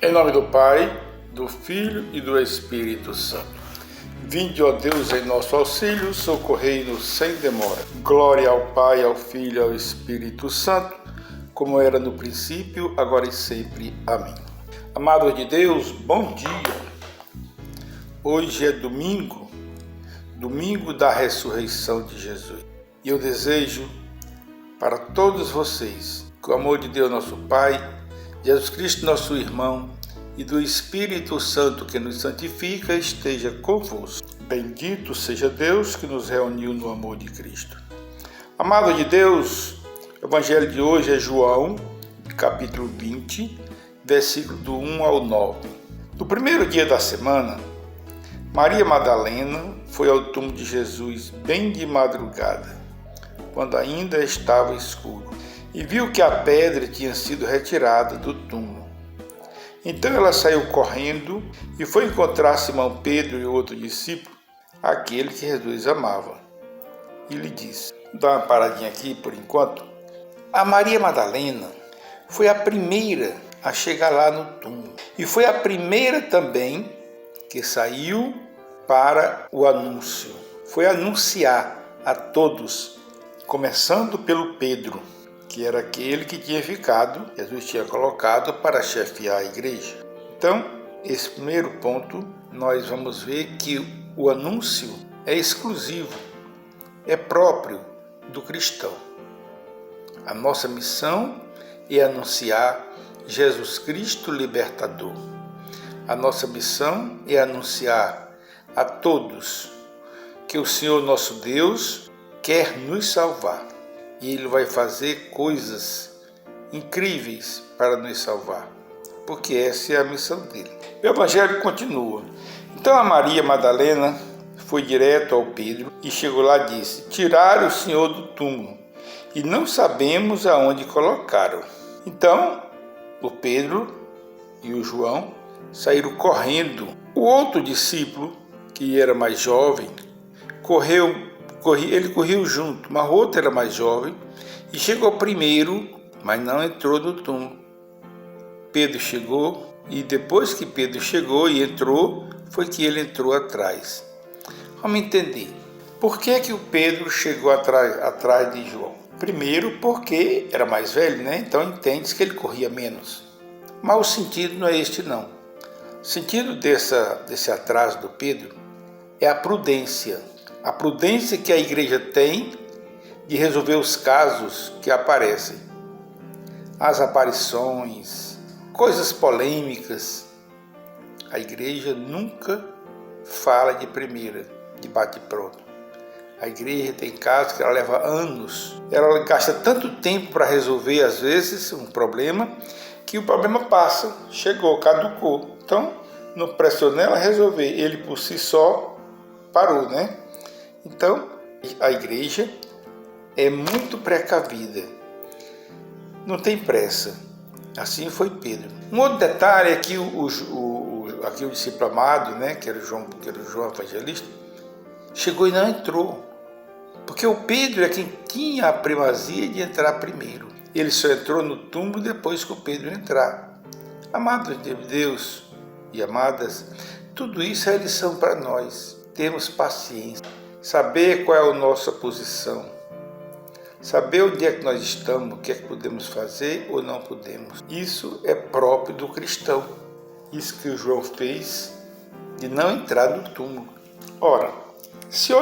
Em nome do Pai, do Filho e do Espírito Santo. Vinde, ó Deus, em nosso auxílio, socorrei-nos sem demora. Glória ao Pai, ao Filho e ao Espírito Santo, como era no princípio, agora e sempre. Amém. Amados de Deus, bom dia. Hoje é domingo da ressurreição de Jesus. E eu desejo para todos vocês que o amor de Deus, nosso Pai, Jesus Cristo, nosso irmão, e do Espírito Santo que nos santifica, esteja convosco. Bendito seja Deus que nos reuniu no amor de Cristo. Amado de Deus, o Evangelho de hoje é João, capítulo 20, versículo do 1 ao 9. No primeiro dia da semana, Maria Madalena foi ao túmulo de Jesus bem de madrugada, quando ainda estava escuro, e viu que a pedra tinha sido retirada do túmulo. Então ela saiu correndo e foi encontrar Simão Pedro e outro discípulo, aquele que Jesus amava. E lhe disse, dá uma paradinha aqui por enquanto. A Maria Madalena foi a primeira a chegar lá no túmulo. E foi a primeira também que saiu para o anúncio. Foi anunciar a todos, começando pelo Pedro, que era aquele que tinha ficado, Jesus tinha colocado para chefiar a igreja. Então, esse primeiro ponto, nós vamos ver que o anúncio é exclusivo, é próprio do cristão. A nossa missão é anunciar Jesus Cristo libertador. A nossa missão é anunciar a todos que o Senhor nosso Deus quer nos salvar. E Ele vai fazer coisas incríveis para nos salvar, porque essa é a missão dele. O Evangelho continua. Então a Maria Madalena foi direto ao Pedro e chegou lá e disse, tiraram o Senhor do túmulo e não sabemos aonde colocaram. Então o Pedro e o João saíram correndo. O outro discípulo, que era mais jovem, ele correu junto, mas o outro era mais jovem e chegou primeiro, mas não entrou no túmulo. Pedro chegou e depois que Pedro chegou e entrou, foi que ele entrou atrás. Vamos entender. Por que o Pedro chegou atrás de João? Primeiro porque era mais velho, né? Então entende-se que ele corria menos. Mas o sentido não é este não. O sentido desse atraso do Pedro é a prudência. A prudência que a igreja tem de resolver os casos que aparecem. As aparições, coisas polêmicas. A igreja nunca fala de primeira, de bate-pronto. A igreja tem casos que ela leva anos. Ela gasta tanto tempo para resolver, às vezes, um problema, que o problema passa, chegou, caducou. Então, não pressionou ela resolver. Ele, por si só, parou, né? Então, a igreja é muito precavida, não tem pressa. Assim foi Pedro. Um outro detalhe é que aqui o discípulo amado, né, que era o João Evangelista, chegou e não entrou, porque o Pedro é quem tinha a primazia de entrar primeiro. Ele só entrou no túmulo depois que o Pedro entrar. Amados de Deus e amadas, tudo isso é lição para nós. Temos paciência. Saber qual é a nossa posição, saber onde é que nós estamos, o que é que podemos fazer ou não podemos. Isso é próprio do cristão. Isso que o João fez de não entrar no túmulo. Ora, se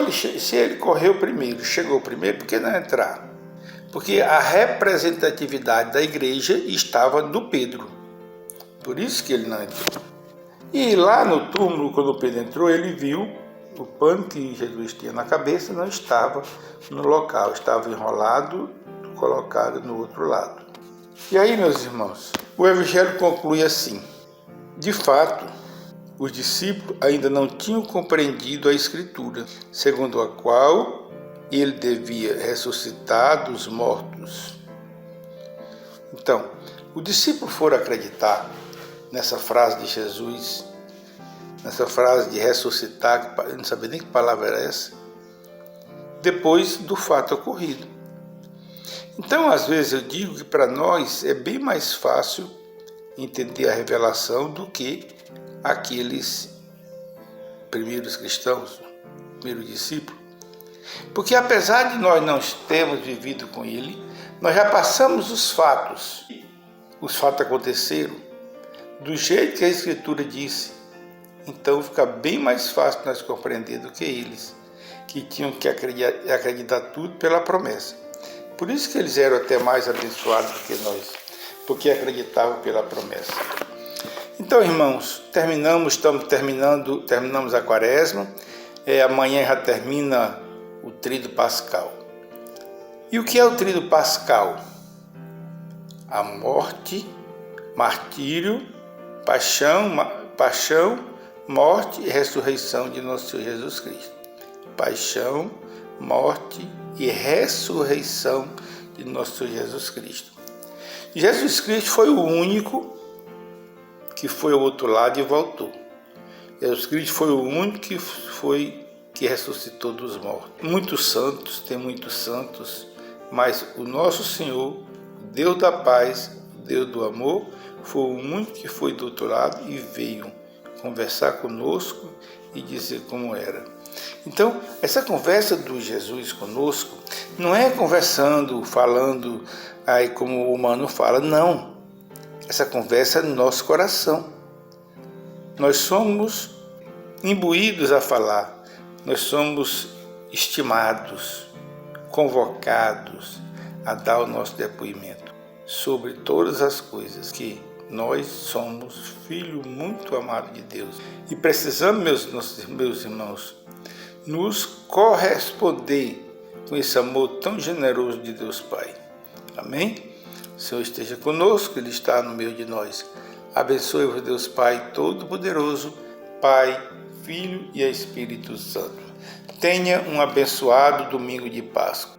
ele correu primeiro, chegou primeiro, por que não entrar? Porque a representatividade da igreja estava no Pedro. Por isso que ele não entrou. E lá no túmulo, quando Pedro entrou, ele viu o pano que Jesus tinha na cabeça não estava no local, estava enrolado, colocado no outro lado. E aí, meus irmãos, o Evangelho conclui assim. De fato, os discípulos ainda não tinham compreendido a Escritura, segundo a qual ele devia ressuscitar dos mortos. Então, o discípulo for acreditar nessa frase de Jesus, nessa frase de ressuscitar, eu não sabia nem que palavra era essa, depois do fato ocorrido. Então, às vezes eu digo que para nós é bem mais fácil entender a revelação do que aqueles primeiros cristãos, primeiros discípulos. Porque apesar de nós não termos vivido com ele, nós já passamos os fatos. Os fatos aconteceram do jeito que a Escritura disse. Então fica bem mais fácil nós compreender do que eles, que tinham que acreditar tudo pela promessa. Por isso que eles eram até mais abençoados do que nós, porque acreditavam pela promessa. Então, irmãos, terminamos a quaresma. Amanhã já termina o tríduo pascal. E o que é o tríduo pascal? A morte, martírio, paixão, morte e ressurreição de nosso Senhor Jesus Cristo. Paixão, morte e ressurreição de nosso Senhor Jesus Cristo. Jesus Cristo foi o único que foi ao outro lado e voltou. Jesus Cristo foi o único que ressuscitou dos mortos. Tem muitos santos, mas o nosso Senhor, Deus da paz, Deus do amor, foi o único que foi do outro lado e veio conversar conosco e dizer como era. Então, essa conversa do Jesus conosco não é conversando, falando aí como o humano fala, não. Essa conversa é no nosso coração. Nós somos imbuídos a falar, nós somos estimados, convocados a dar o nosso depoimento sobre todas as coisas, que nós somos filho muito amado de Deus e precisamos, meus irmãos, nos corresponder com esse amor tão generoso de Deus Pai. Amém? O Senhor esteja conosco, Ele está no meio de nós. Abençoe-vos, Deus Pai Todo-Poderoso, Pai, Filho e Espírito Santo. Tenha um abençoado domingo de Páscoa.